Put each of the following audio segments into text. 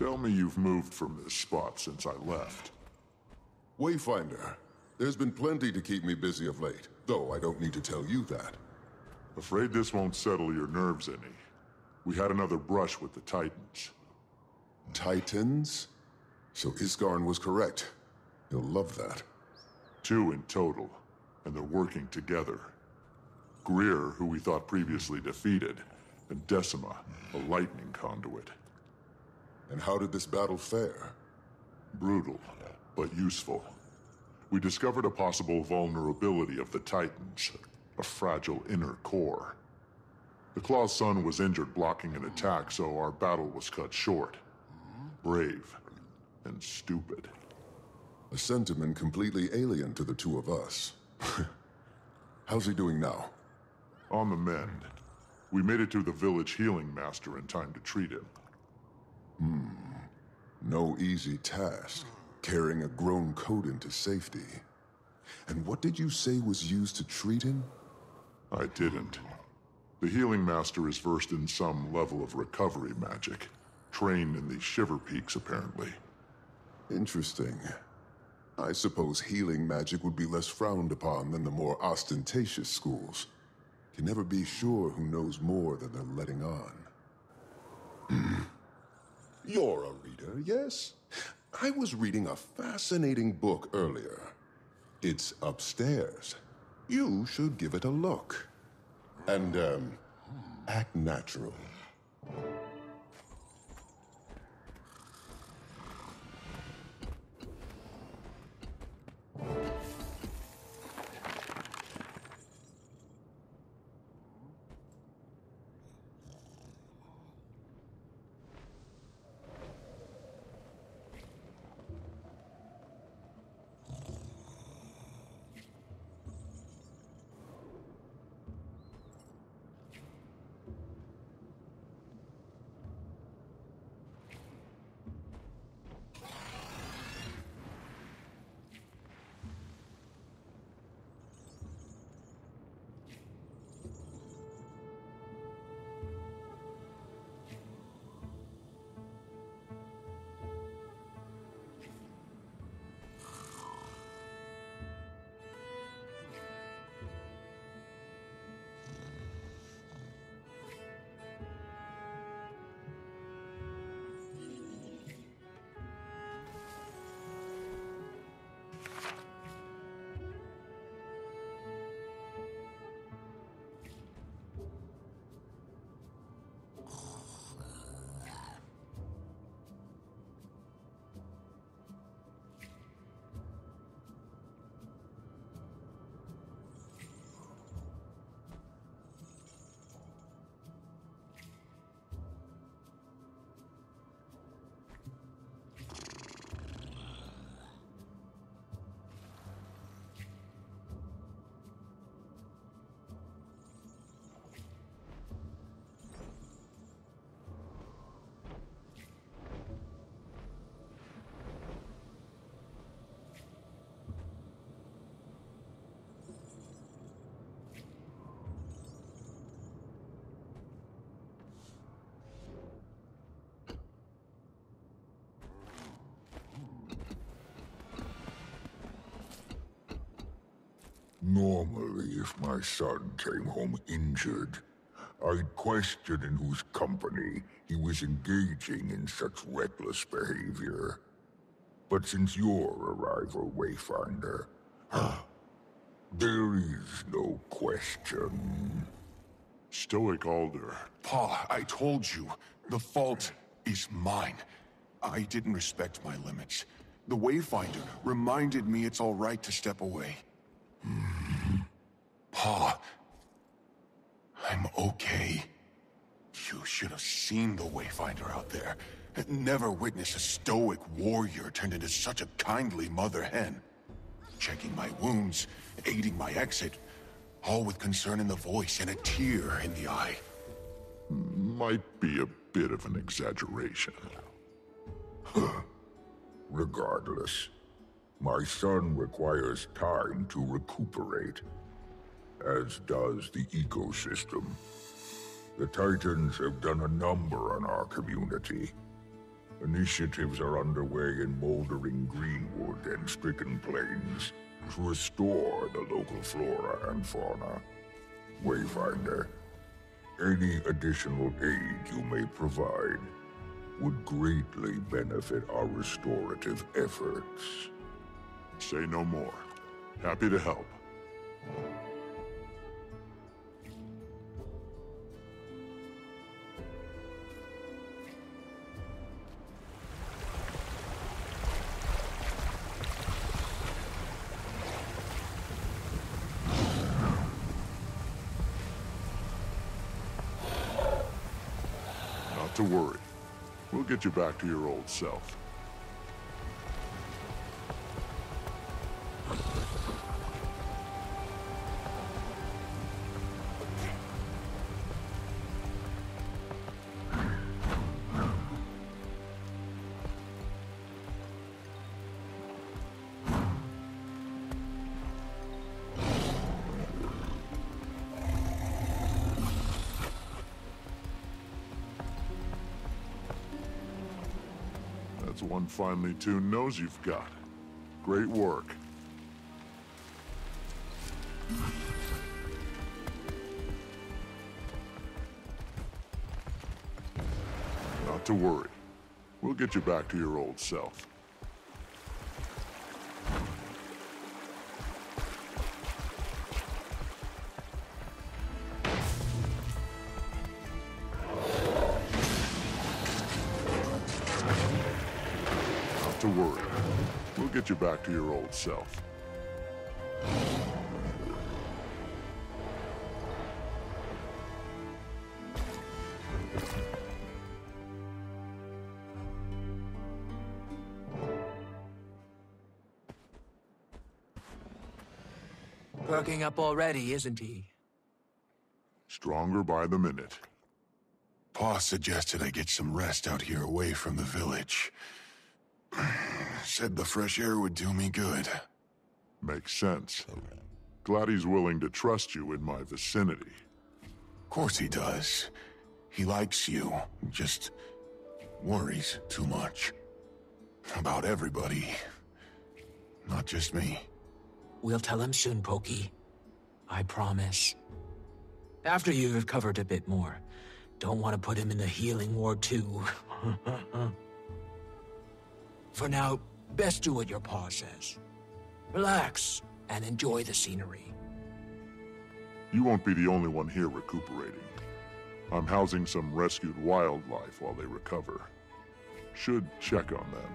Tell me you've moved from this spot since I left. Wayfinder, there's been plenty to keep me busy of late, though I don't need to tell you that. Afraid this won't settle your nerves any. We had another brush with the Titans. Titans? So Isgarn was correct. He'll love that. 2 in total, and they're working together. Greer, who we thought previously defeated, and Decima, a lightning conduit. And how did this battle fare? Brutal, but useful. We discovered a possible vulnerability of the Titans, a fragile inner core. The Claw's son was injured blocking an attack, so our battle was cut short. Brave and stupid. A sentiment completely alien to the two of us. How's he doing now? On the mend. We made it to the village healing master in time to treat him. No easy task, carrying a grown coat into safety. And what did you say was used to treat him? I didn't. The healing master is versed in some level of recovery magic. Trained in the Shiver Peaks, apparently. Interesting. I suppose healing magic would be less frowned upon than the more ostentatious schools. Can never be sure who knows more than they're letting on. You're a reader, yes? I was reading a fascinating book earlier. It's upstairs. You should give it a look. And, act natural. Normally, if my son came home injured, I'd question in whose company he was engaging in such reckless behavior. But since your arrival, Wayfinder, there is no question. Stoic Alder. Pa, I told you, the fault is mine. I didn't respect my limits. The Wayfinder reminded me it's all right to step away. Pa, I'm okay. You should have seen the Wayfinder out there. Never witnessed a stoic warrior turned into such a kindly mother hen. Checking my wounds, aiding my exit, all with concern in the voice and a tear in the eye. Might be a bit of an exaggeration. Regardless, my son requires time to recuperate, as does the ecosystem. The Titans have done a number on our community. Initiatives are underway in Moldering Greenwood and Stricken Plains to restore the local flora and fauna. Wayfinder, any additional aid you may provide would greatly benefit our restorative efforts. Say no more. Happy to help. Not to worry. We'll get you back to your old self. That's one finely tuned nose you've got. Great work. Not to worry. We'll get you back to your old self. To worry. We'll get you back to your old self. Perking up already, isn't he? Stronger by the minute. Pa suggested I get some rest out here away from the village. Said the fresh air would do me good. Makes sense. Glad he's willing to trust you in my vicinity. Of course he does. He likes you, just worries too much. About everybody. Not just me. We'll tell him soon, Pokey. I promise. After you've recovered a bit more. Don't want to put him in the healing ward too. For now, best do what your pa says. Relax and enjoy the scenery. You won't be the only one here recuperating. I'm housing some rescued wildlife while they recover. Should check on them.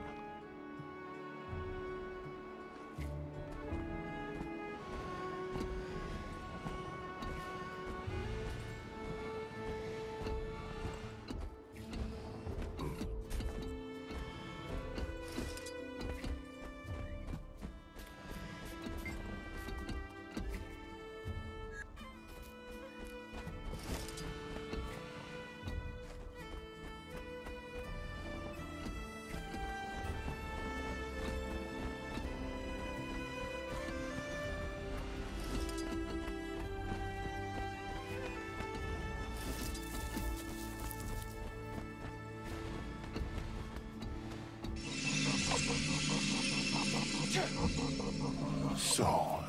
So,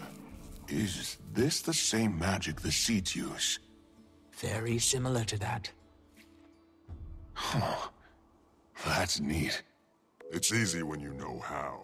is this the same magic the Seeds use? Very similar to that. Huh. That's neat. It's easy when you know how.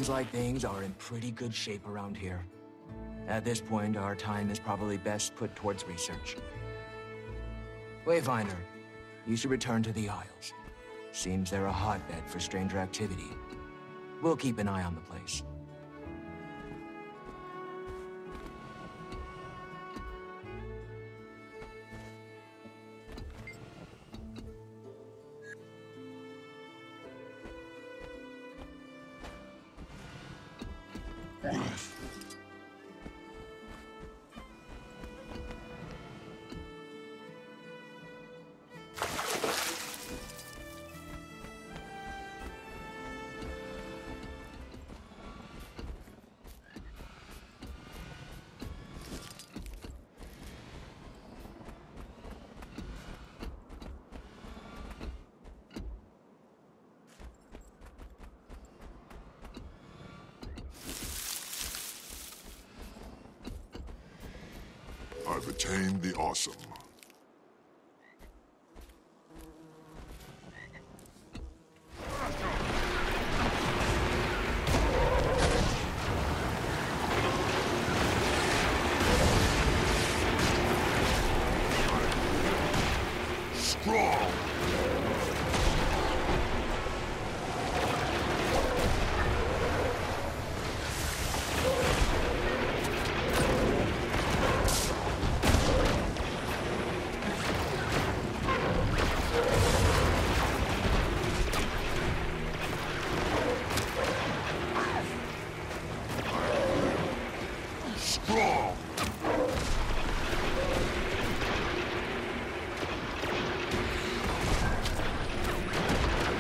Seems like things are in pretty good shape around here. At this point, our time is probably best put towards research. Wayfinder, you should return to the Isles. Seems they're a hotbed for stranger activity. We'll keep an eye on the place. I've attained the awesome. Strong! Strong!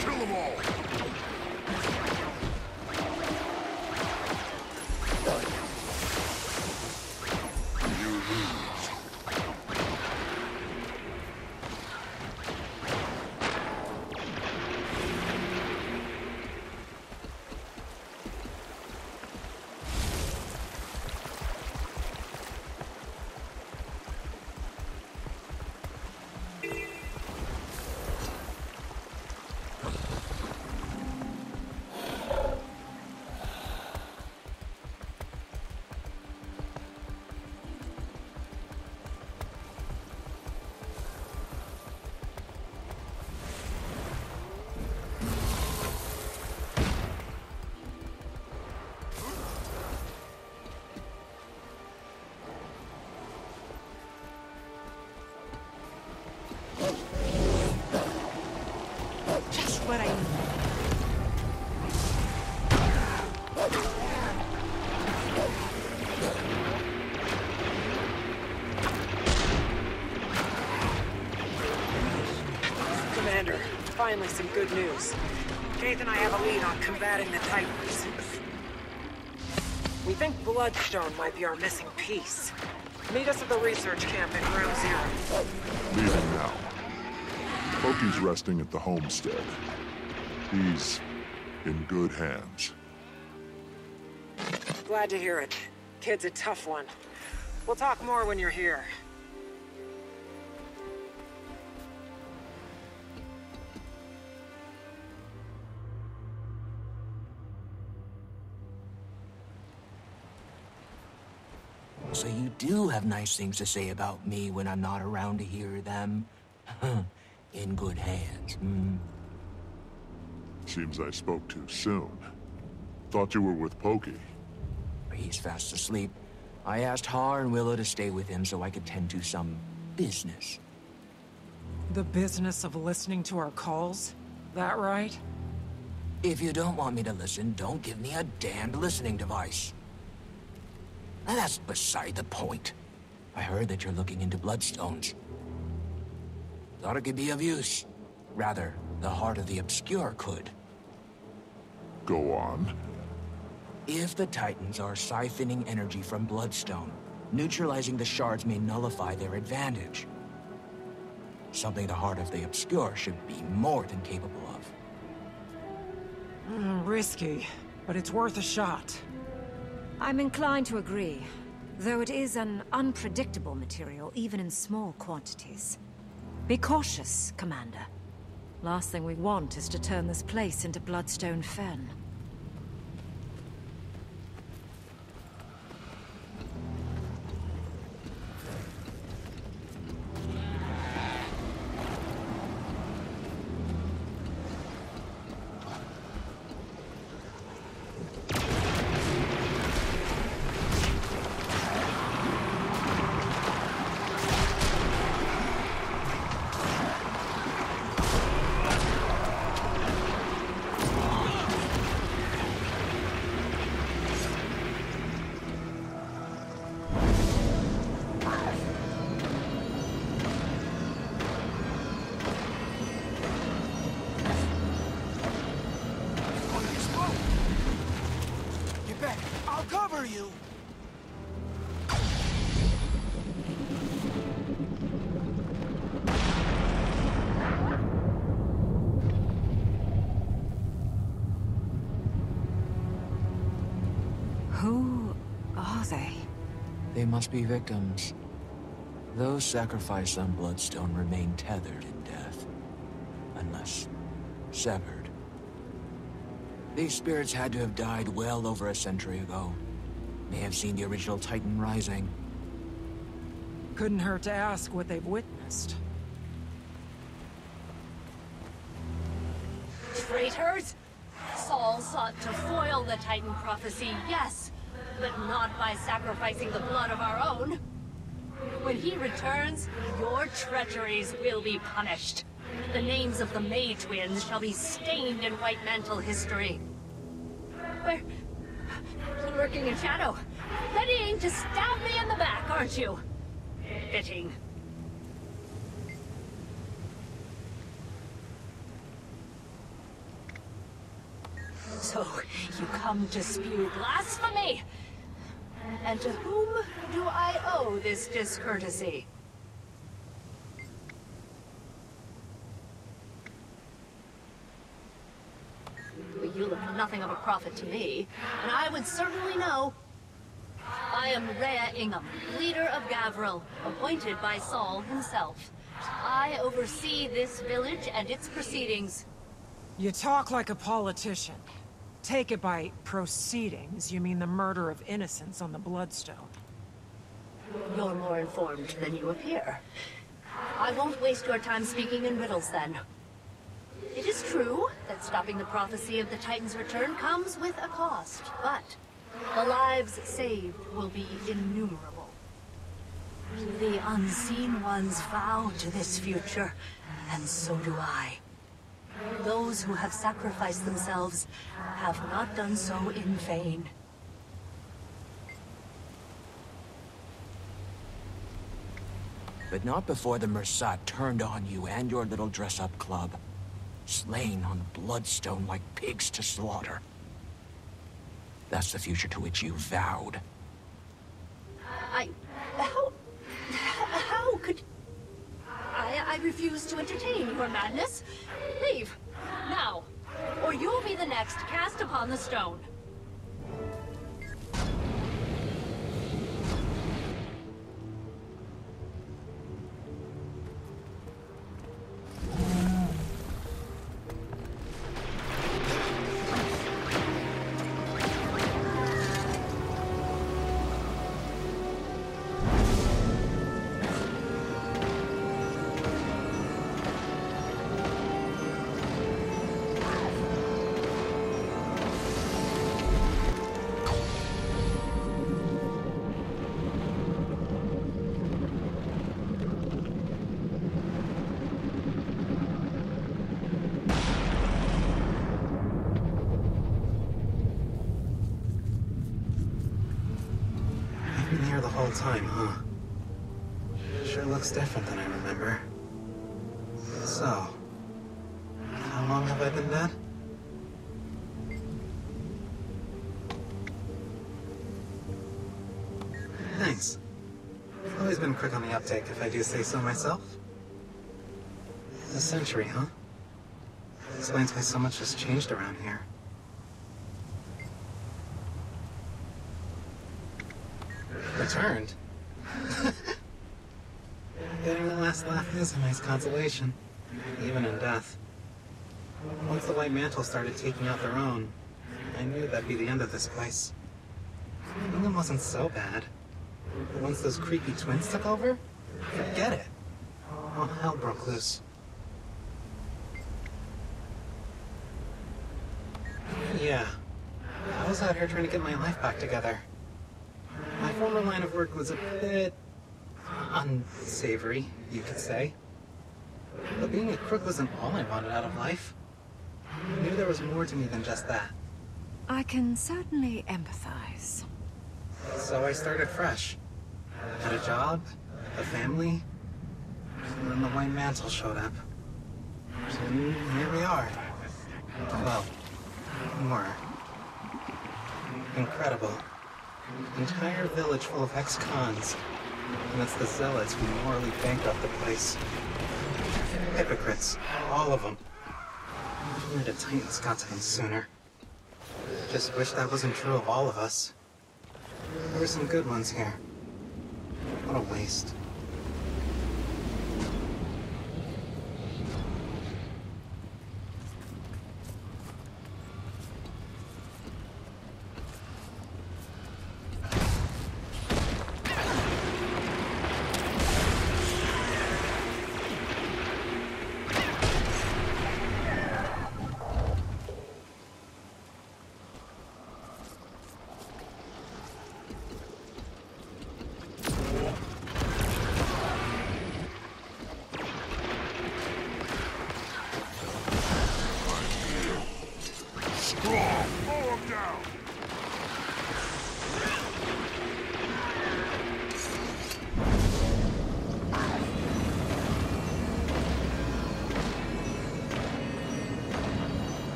Kill them all! You lose. Just what I need. Commander, finally some good news. Faith and I have a lead on combating the Titans. We think Bloodstone might be our missing piece. Meet us at the research camp in Ground Zero. Leaving now. Pokey's resting at the homestead. He's in good hands. Glad to hear it. Kid's a tough one. We'll talk more when you're here. So you do have nice things to say about me when I'm not around to hear them? In good hands, Seems I spoke too soon. Thought you were with Pokey. He's fast asleep. I asked Har and Willow to stay with him so I could tend to some business. The business of listening to our calls? That right? If you don't want me to listen, don't give me a damned listening device. And that's beside the point. I heard that you're looking into Bloodstones. Thought it could be of use. Rather, the heart of the obscure could. Go on. If the Titans are siphoning energy from Bloodstone, neutralizing the shards may nullify their advantage. Something the heart of the obscure should be more than capable of. Risky, but it's worth a shot. I'm inclined to agree, though it is an unpredictable material, even in small quantities. Be cautious, Commander. Last thing we want is to turn this place into Bloodstone Fen. They must be victims. Those sacrificed on Bloodstone remain tethered in death. Unless severed. These spirits had to have died well over a century ago. May have seen the original Titan rising. Couldn't hurt to ask what they've witnessed. Traitors! Saul sought to foil the Titan prophecy, yes, but not by sacrificing the blood of our own. When he returns, your treacheries will be punished. The names of the May twins shall be stained in White Mantle history. We're lurking in shadow, readying to stab me in the back, aren't you? Fitting. So, you come to spew blasphemy? And to whom do I owe this discourtesy? You look nothing of a prophet to me, and I would certainly know. I am Rhea Ingham, leader of Gavril, appointed by Saul himself. I oversee this village and its proceedings. You talk like a politician. Take it by proceedings, you mean the murder of innocents on the Bloodstone. You're more informed than you appear. I won't waste your time speaking in riddles, then. It is true that stopping the prophecy of the Titan's return comes with a cost, but the lives saved will be innumerable. The unseen ones vow to this future, and so do I. Those who have sacrificed themselves have not done so in vain. But not before the Mersat turned on you and your little dress-up club. Slain on Bloodstone like pigs to slaughter. That's the future to which you vowed. How could... I refuse to entertain your madness. Leave, now, or you'll be the next cast upon the stone. Been here the whole time, huh? Sure looks different than I remember. So, how long have I been dead? Thanks. I've always been quick on the uptake, if I do say so myself. A century, huh? Explains why so much has changed around here. Returned? Getting the last laugh is a nice consolation, even in death. Once the White Mantle started taking out their own, I knew that'd be the end of this place. England wasn't so bad. But once those creepy twins took over, forget it. All hell broke loose. Yeah, I was out here trying to get my life back together. My former line of work was a bit unsavory, you could say. But being a crook wasn't all I wanted out of life. I knew there was more to me than just that. I can certainly empathize. So I started fresh. Had a job, a family, and then the White Mantle showed up. And here we are. Well, more. Incredible. Entire village full of ex-cons. And it's the zealots who morally bankrupt the place. Hypocrites, all of them. Only the Titans got to them sooner. Just wish that wasn't true of all of us. There were some good ones here. a waste.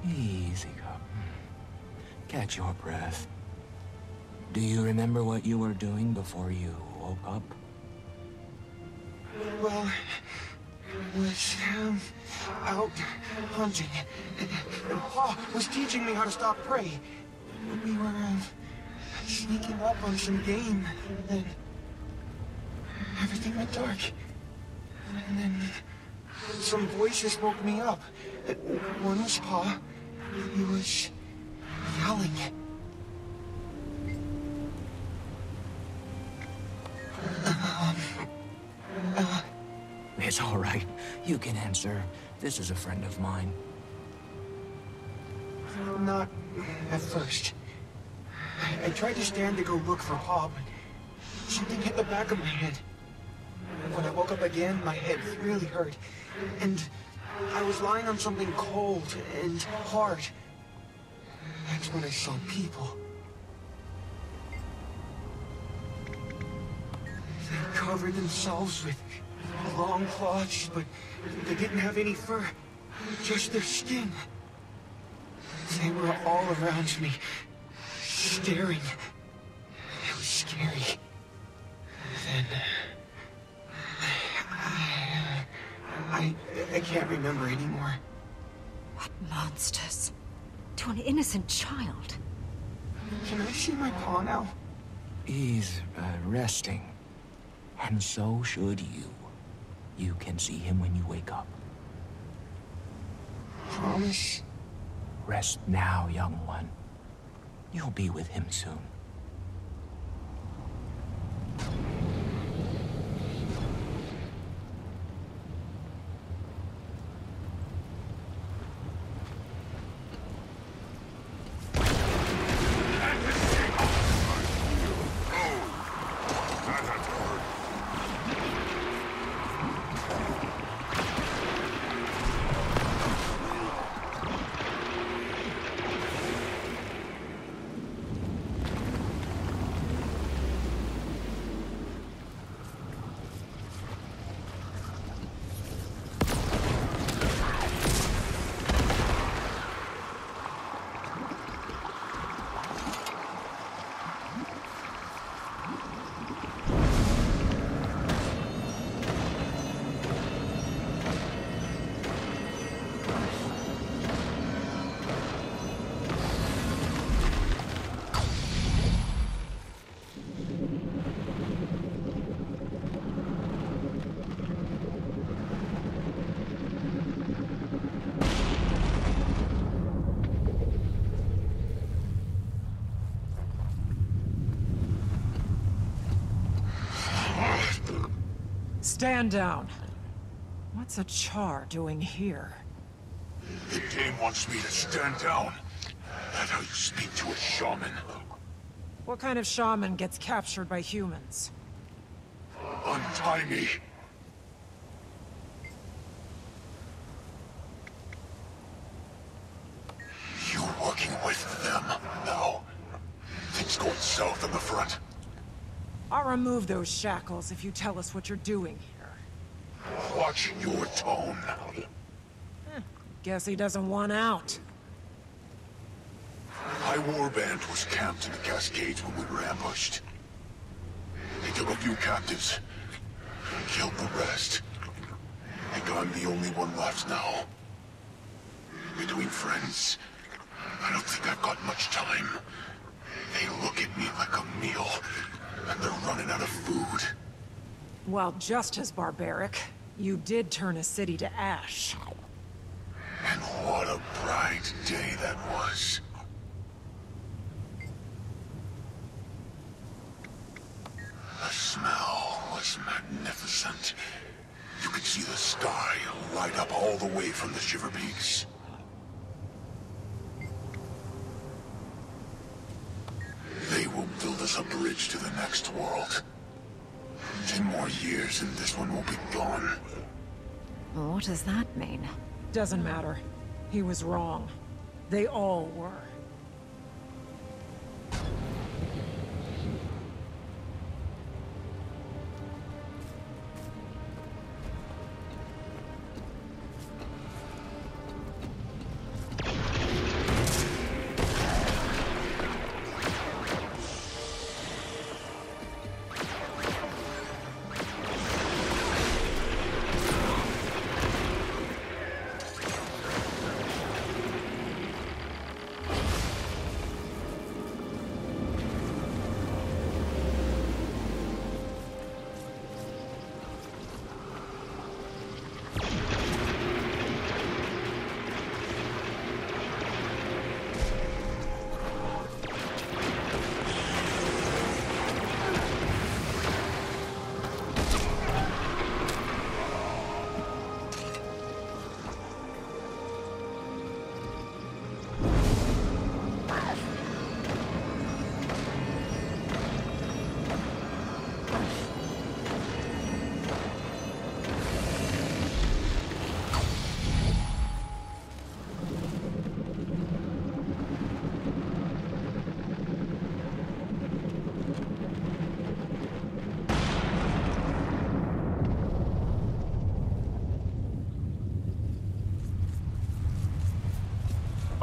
Easy, cub. Catch your breath. Do you remember what you were doing before you woke up? Well, I was out hunting. And Pa was teaching me how to stop prey. We were sneaking up on some game, and then everything went dark. And then some voices woke me up. One was Pa. He was yelling. It's all right. You can answer. This is a friend of mine. Not at first. I tried to stand to go look for Pa, but something hit the back of my head. When I woke up again, my head really hurt. And I was lying on something cold and hard. That's when I saw people. They covered themselves with long cloths, but they didn't have any fur, just their skin. They were all around me, staring. It was scary. Then I can't remember anymore. What monsters? To an innocent child. Can I see my Pa now? He's resting. And so should you. You can see him when you wake up. Promise? Rest now, young one. You'll be with him soon. Stand down. What's a Char doing here? The game wants me to stand down. That's how you speak to a shaman. What kind of shaman gets captured by humans? Untie me. You working with them now? Then Things going south on the front. I'll remove those shackles if you tell us what you're doing here. Watch your tone. Guess he doesn't want out. High Warband was camped in the Cascades when we were ambushed. They took a few captives, killed the rest. I think I'm the only one left now. Between friends, I don't think I've got much time. They look at me like a meal, and they're running out of food. Well, just as barbaric. You did turn a city to ash. And what a bright day that was. The smell was magnificent. You could see the sky light up all the way from the Shiver Peaks. They will build us a bridge to the next world. 10 more years and this one will be gone. What does that mean? Doesn't matter. He was wrong. They all were.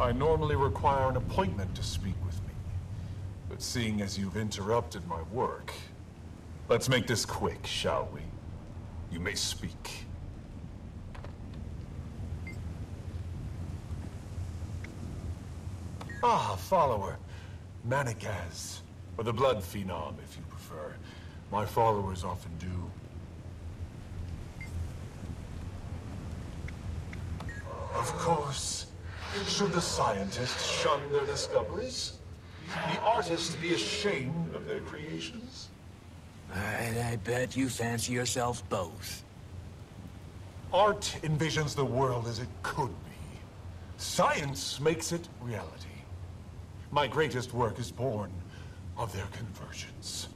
I normally require an appointment to speak with me, but seeing as you've interrupted my work, let's make this quick, shall we? You may speak. Ah, follower. Manigaz, or the Blood Phenom, if you prefer. My followers often do. Of course. Should the scientists shun their discoveries? The artists be ashamed of their creations? I bet you fancy yourself both. Art envisions the world as it could be. Science makes it reality. My greatest work is born of their convergence.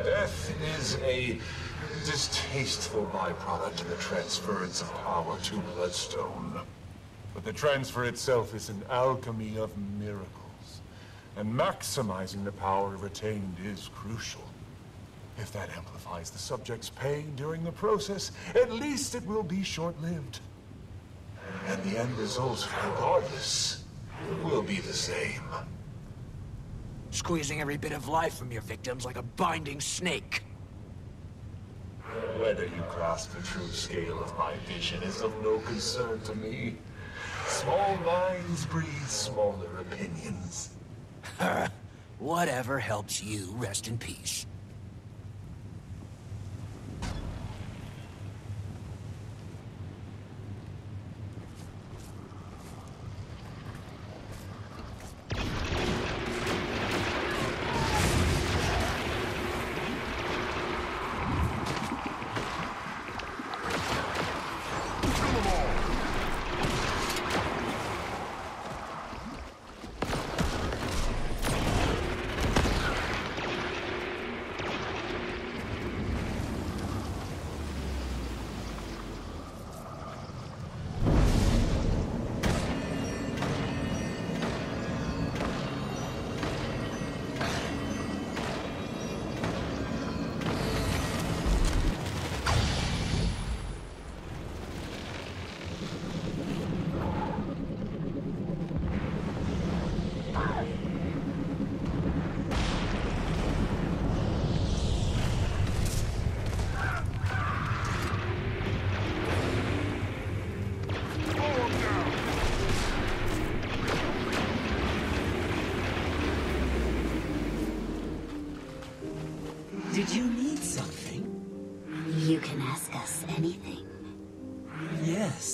Death is a distasteful byproduct in the transference of power to Bloodstone. But the transfer itself is an alchemy of miracles, and maximizing the power retained is crucial. If that amplifies the subject's pain during the process, at least it will be short-lived. And the end result, regardless, will be the same. Squeezing every bit of life from your victims like a binding snake. Whether you grasp the true scale of my vision is of no concern to me. Small minds breathe smaller opinions. Whatever helps you rest in peace.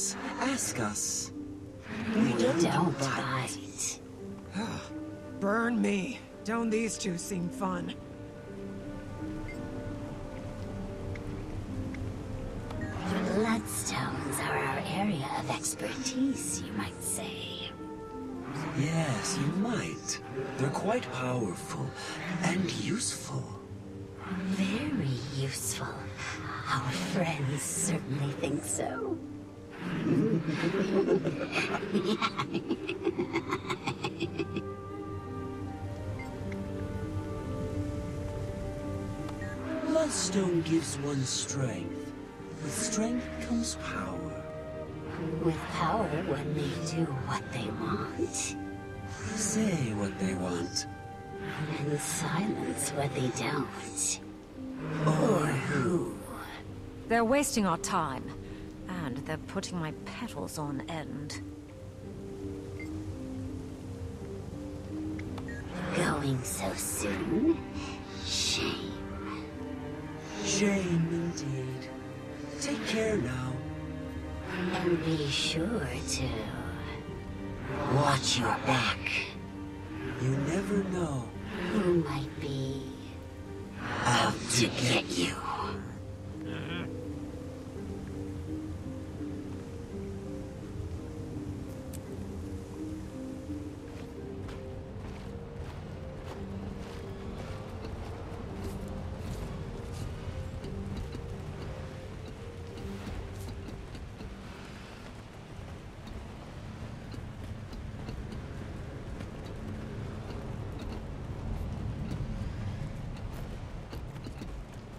us. Ask us. We don't bite. Burn me. Don't these two seem fun? Bloodstones are our area of expertise, you might say. Yes, you might. They're quite powerful and useful. Very useful. Our friends certainly think so. Bloodstone gives one strength. With strength comes power. With power, one may do what they want. Say what they want. And silence what they don't. Or who? They're wasting our time. And they're putting my petals on end. Going so soon? Shame. Shame indeed. Take care now. And be sure to... watch your back. You never know. Who might be... out to get you.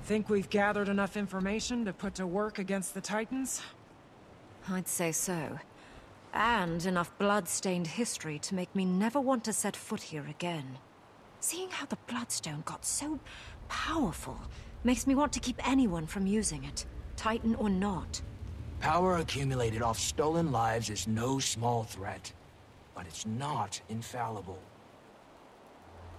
Think we've gathered enough information to put to work against the Titans? I'd say so. And enough blood-stained history to make me never want to set foot here again. Seeing how the Bloodstone got so powerful makes me want to keep anyone from using it, Titan or not. Power accumulated off stolen lives is no small threat, but it's not infallible.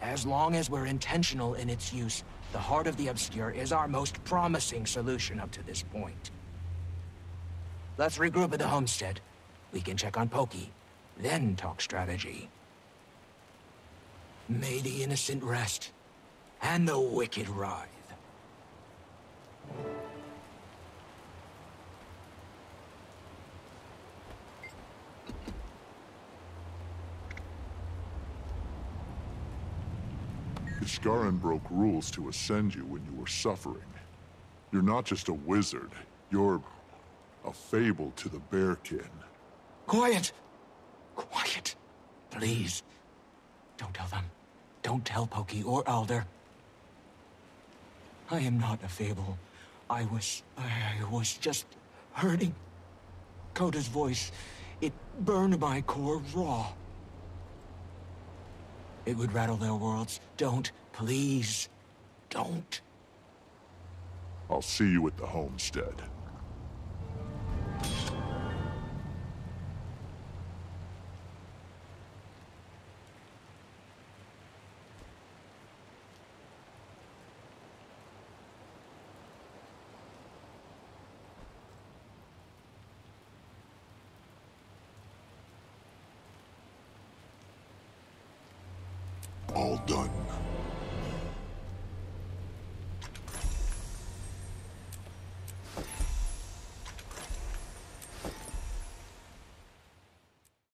As long as we're intentional in its use, the Heart of the Obscure is our most promising solution up to this point. Let's regroup at the homestead. We can check on Pokey, then talk strategy. May the innocent rest, and the wicked writhe. Iskarin broke rules to ascend you when you were suffering. You're not just a wizard, you're a fable to the Bearkin. Quiet! Quiet! Please. Don't tell them. Don't tell Pokey or Alder. I am not a fable. I was just hurting. Coda's voice, it burned my core raw. It would rattle their worlds. Don't, please, don't. I'll see you at the homestead. All done.